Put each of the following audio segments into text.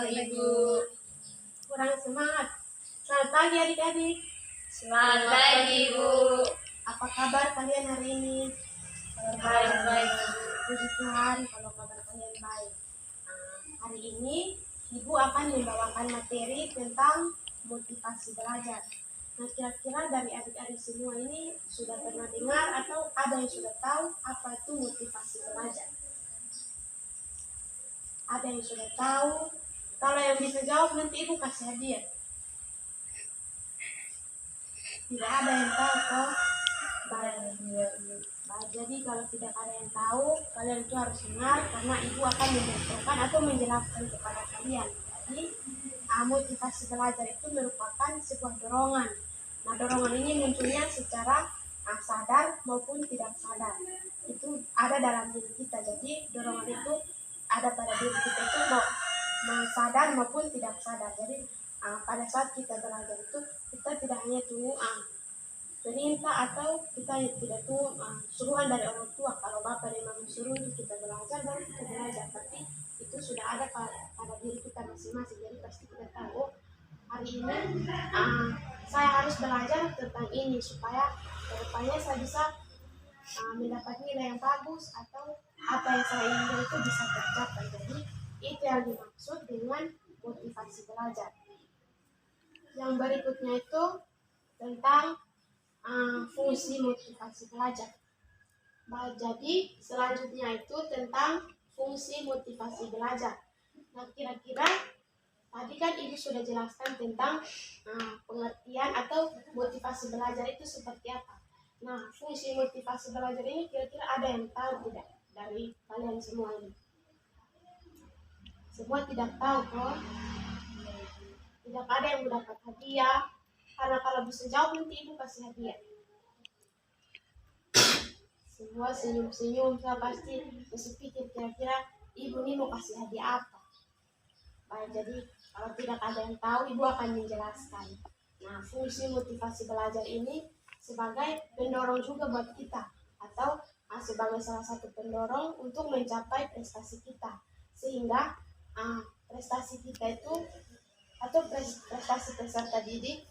Ibu. Kurang semangat. Selamat pagi adik-adik. Selamat pagi Ibu. Apa kabar kalian hari ini? Baik-baik. Puji Tuhan kalau kabar kalian baik. Hari ini Ibu akan membawakan materi tentang motivasi belajar. Nah, kira-kira dari adik-adik semua ini sudah pernah dengar atau ada yang sudah tahu apa itu motivasi belajar? Ada yang sudah tahu? Kalau yang bisa jawab nanti Ibu kasih hadiah. Tidak ada yang tahu kok. Baik, jadi kalau tidak ada yang tahu, kalian itu harus dengar karena Ibu akan memberitahukan atau menjelaskan kepada kalian. Jadi motivasi belajar itu merupakan sebuah dorongan. Nah, dorongan ini munculnya secara sadar maupun tidak sadar. Itu ada dalam diri kita. Jadi dorongan itu ada pada diri kita itu mau sadar maupun tidak sadar. Jadi pada saat kita belajar itu kita tidak hanya tunggu perintah atau kita tidak tunggu suruhan dari orang tua. Kalau bapak dan mama suruh kita belajar baru kita belajar, tapi itu sudah ada pada diri kita masing-masing. Jadi pasti kita tahu hari ini saya harus belajar tentang ini supaya kedepannya saya bisa mendapat nilai yang bagus atau apa yang saya inginkan itu bisa tercapai. Jadi itu yang dimaksud dengan motivasi belajar. Yang berikutnya itu tentang fungsi motivasi belajar. Jadi selanjutnya itu tentang fungsi motivasi belajar. Nah, kira-kira tadi kan Ibu sudah jelaskan tentang pengertian atau motivasi belajar itu seperti apa. Nah, fungsi motivasi belajar ini kira-kira ada yang tahu tidak dari kalian semua ini? Semua tidak tahu kok. Tidak ada yang mendapat hadiah. Karena kalau bisa jawab nanti Ibu kasih hadiah. Semua senyum-senyum, saya pasti berpikir kira-kira Ibu ini mau kasih hadiah apa. Baik, jadi kalau tidak ada yang tahu, Ibu akan menjelaskan. Nah, fungsi motivasi belajar ini sebagai pendorong juga buat kita, atau sebagai salah satu pendorong untuk mencapai prestasi kita, sehingga prestasi kita itu atau prestasi peserta didik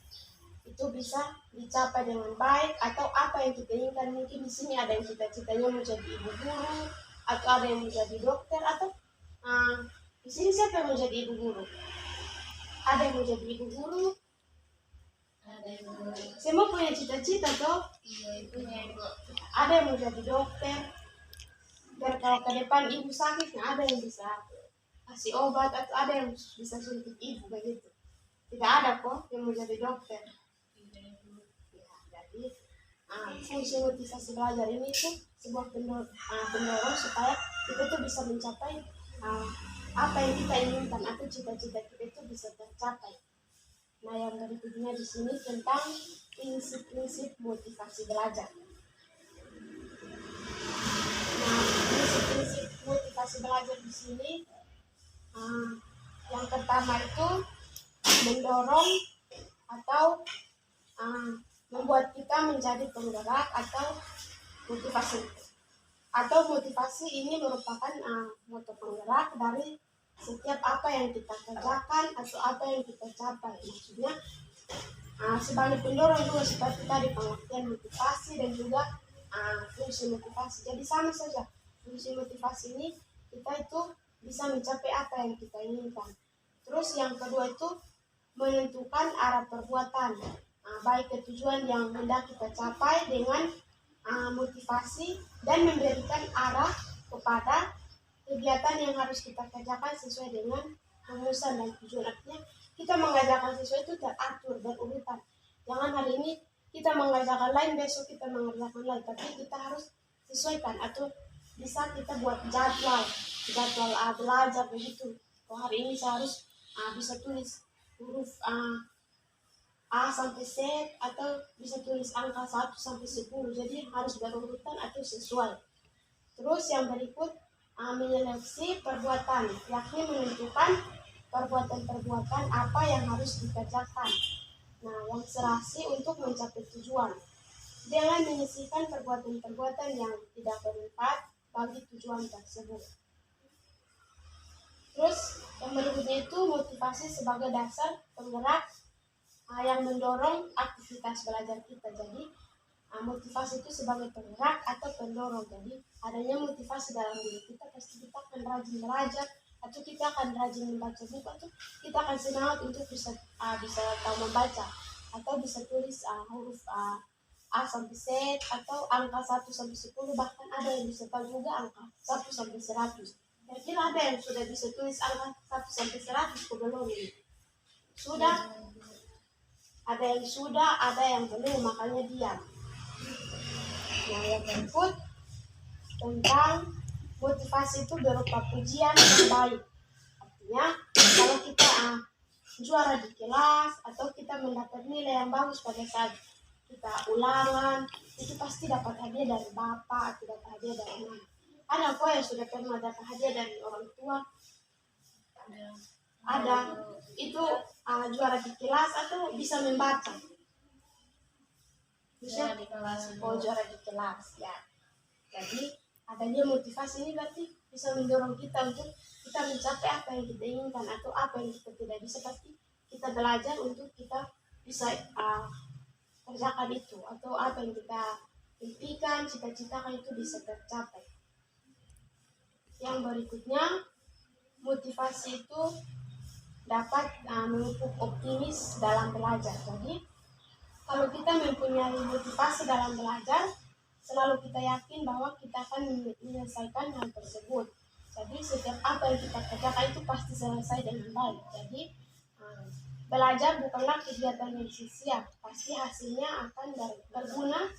itu bisa dicapai dengan baik, atau apa yang kita inginkan. Mungkin di sini ada yang cita-citanya menjadi ibu guru, atau ada yang menjadi dokter, atau di sini siapa yang menjadi ibu guru? Ada yang menjadi ibu guru? Ada Ibu. Semua punya cita-cita toh? Iya, punya Ibu. Ada yang menjadi dokter. Dan kalau ke depan ibu sakit, ada yang bisa kasih obat, atau ada yang bisa suntik ibu begitu. Tidak ada kok yang menjadi dokter. Jadi fungsi motivasi belajar ini tuh sebuah pendorong supaya kita tuh bisa mencapai apa yang kita inginkan atau cita-cita kita itu bisa tercapai. Nah, yang berikutnya di sini tentang prinsip-prinsip motivasi belajar. Nah, prinsip-prinsip motivasi belajar di sini yang pertama itu mendorong atau membuat kita menjadi penggerak atau motivasi. Atau motivasi ini merupakan motor penggerak dari setiap apa yang kita kerjakan atau apa yang kita capai. Maksudnya sebagai pendorong juga seperti tadi pengertian motivasi dan juga fungsi motivasi. Jadi sama saja, fungsi motivasi ini kita itu bisa mencapai apa yang kita inginkan. Terus yang kedua itu menentukan arah perbuatan, baik ke tujuan yang hendak kita capai dengan motivasi, dan memberikan arah kepada kegiatan yang harus kita kerjakan sesuai dengan rumusan dan tujuan. Artinya kita mengerjakan sesuai itu teratur dan urutan. Jangan hari ini kita mengerjakan lain, besok kita mengerjakan lain, tapi kita harus sesuaikan, atau bisa kita buat jadwal belajar begitu. Kalau hari ini saya harus bisa tulis huruf A sampai Z, atau bisa tulis angka 1 sampai 10. Jadi harus berurutan atau sesuai. Terus yang berikut menyeleksi perbuatan, yakni menentukan perbuatan-perbuatan apa yang harus dikerjakan. Nah, yang serasi untuk mencapai tujuan. Jangan menyisihkan perbuatan-perbuatan yang tidak bermanfaat bagi tujuan tersebut. Terus Yang berikutnya itu motivasi sebagai dasar penggerak yang mendorong aktivitas belajar kita. Jadi motivasi itu sebagai penggerak atau pendorong. Jadi adanya motivasi dalam diri kita, pasti kita akan rajin belajar, atau kita akan rajin membaca buku, atau kita akan semangat untuk bisa tahu membaca, atau bisa tulis huruf A sampai Z, atau angka 1 sampai 10, bahkan ada yang bisa tahu juga angka 1 sampai 100. Kira-kira ada yang sudah bisa tulis angka 1 sampai 100 ke belum ini? Sudah? Ada yang sudah, ada yang belum, makanya diam. Nah, yang berikut tentang motivasi itu berupa pujian yang baik. Artinya, kalau kita juara di kelas, atau kita mendapat nilai yang bagus pada saat kita ulangan, itu pasti dapat hadiah dari bapak atau dapat hadiah dari mama. Ada kok yang sudah pernah dapat hadiah dari orang tua? Ada. Itu juara di kelas atau bisa membaca? Bisa di kelas. Oh, juara di kelas ya. Jadi adanya motivasi ini berarti bisa mendorong kita untuk kita mencapai apa yang kita inginkan, atau apa yang kita tidak bisa, pasti kita belajar untuk kita bisa kerjakan itu, atau apa yang kita impikan, cita-citakan itu bisa tercapai. Yang berikutnya, motivasi itu dapat memupuk optimis dalam belajar. Jadi kalau kita mempunyai motivasi dalam belajar, selalu kita yakin bahwa kita akan menyelesaikan hal tersebut. Jadi setiap apa yang kita kerjakan itu pasti selesai dengan baik. Jadi belajar bukanlah kegiatan yang sia-sia, pasti hasilnya akan berguna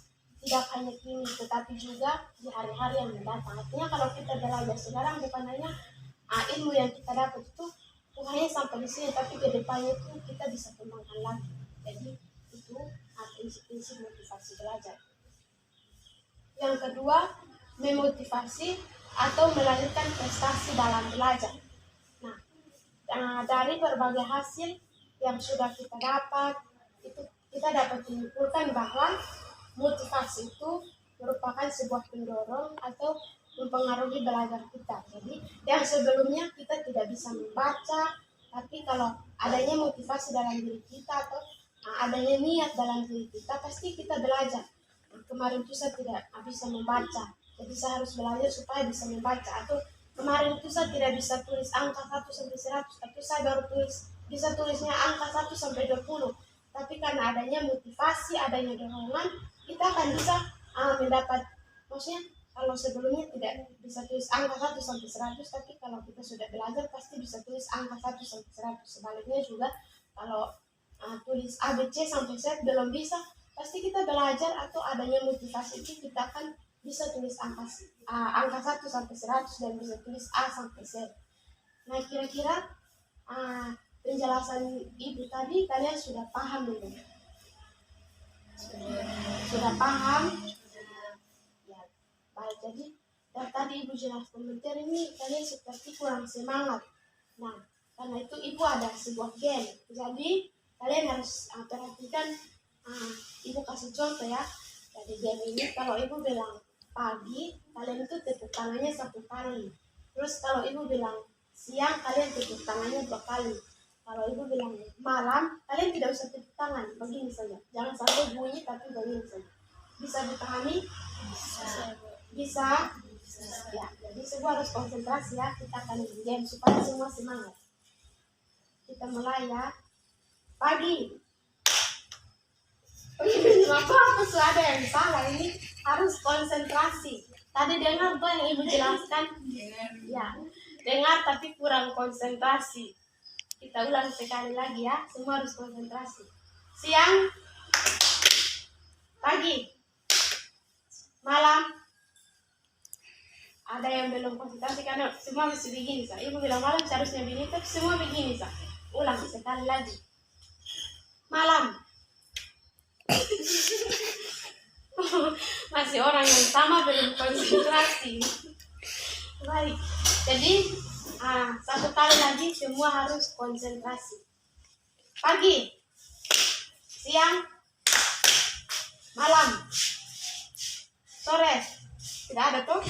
tidak hanya kini, tetapi juga di hari-hari yang mendatang. Artinya kalau kita belajar sekarang, bukan hanya ilmu yang kita dapat itu hanya sampai di sini, tapi ke depannya itu kita bisa kembangkan lagi. Jadi itu prinsip-prinsip motivasi belajar. Yang kedua, memotivasi atau melahirkan prestasi dalam belajar. Nah, dari berbagai hasil yang sudah kita dapat, itu kita dapat menyimpulkan bahwa motivasi itu merupakan sebuah pendorong atau mempengaruhi belajar kita. Jadi yang sebelumnya kita tidak bisa membaca, tapi kalau adanya motivasi dalam diri kita atau adanya niat dalam diri kita, pasti kita belajar. Kemarin itu saya tidak bisa membaca, jadi saya harus belajar supaya bisa membaca. Atau kemarin itu saya tidak bisa tulis angka 1 sampai 100, tapi saya baru bisa tulisnya angka 1 sampai 20. Tapi karena adanya motivasi, adanya dorongan, kita akan bisa mendapat, maksudnya kalau sebelumnya tidak bisa tulis angka 1 sampai 100, tapi kalau kita sudah belajar pasti bisa tulis angka 1 sampai 100. Sebaliknya juga kalau tulis ABC sampai Z belum bisa, pasti kita belajar atau adanya motivasi itu kita akan bisa tulis angka 1 sampai 100 dan bisa tulis A sampai Z. Nah, kira-kira penjelasan Ibu tadi kalian sudah paham belum? Sudah paham? Ya, baik. Jadi dari tadi Ibu jelaskan materi ini kalian seperti kurang semangat. Nah, karena itu Ibu ada sebuah game. Jadi kalian harus perhatikan. Ibu kasih contoh ya. Jadi game ini kalau Ibu bilang pagi, kalian itu tepuk tangannya 1 kali. Terus kalau Ibu bilang siang, kalian tepuk tangannya 2 kali. Kalau Ibu bilang malam, kalian tidak usah tepuk tangan, begini saja. Jangan sampai bunyi, tapi begini saja. Bisa dipahami? Bisa? Ya, jadi semua harus konsentrasi ya. Kita akan game supaya semua semangat. Kita mulai ya. Pagi. Apa sudah ada yang salah, ini harus konsentrasi. Tadi dengar tuh yang Ibu jelaskan? Ya, dengar tapi kurang konsentrasi. Kita ulang sekali lagi ya, semua harus konsentrasi. Siang, pagi, malam. Ada yang belum konsentrasi karena semua mesti begini sah. Ibu bilang malam seharusnya begini, tapi semua begini sah. Ulang sekali lagi. Malam. Masih orang yang sama belum konsentrasi. Baik, jadi 1 kali lagi semua harus konsentrasi. Pagi, siang, malam, sore. Tidak ada tuh?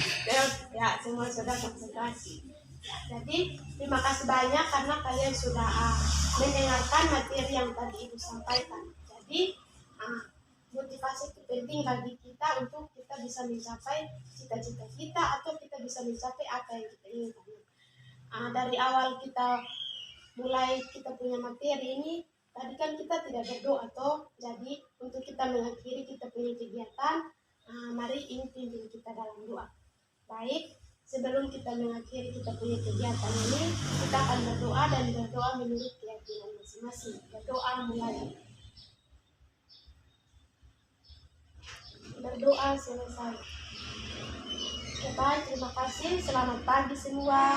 Ya, semua sudah konsentrasi. Jadi terima kasih banyak karena kalian sudah mendengarkan materi yang tadi Ibu sampaikan. Jadi motivasi itu penting bagi kita untuk kita bisa mencapai cita-cita kita atau kita bisa mencapai apa yang kita inginkan. Dari awal kita mulai kita punya materi ini, tadi kan kita tidak berdoa toh. Jadi untuk kita mengakhiri kita punya kegiatan, mari ini pimpin kita dalam doa. Baik, sebelum kita mengakhiri kita punya kegiatan ini, kita akan berdoa dan berdoa menurut keyakinan masing-masing. Berdoa mulai. Berdoa selesai. Baik, terima kasih. Selamat pagi semua.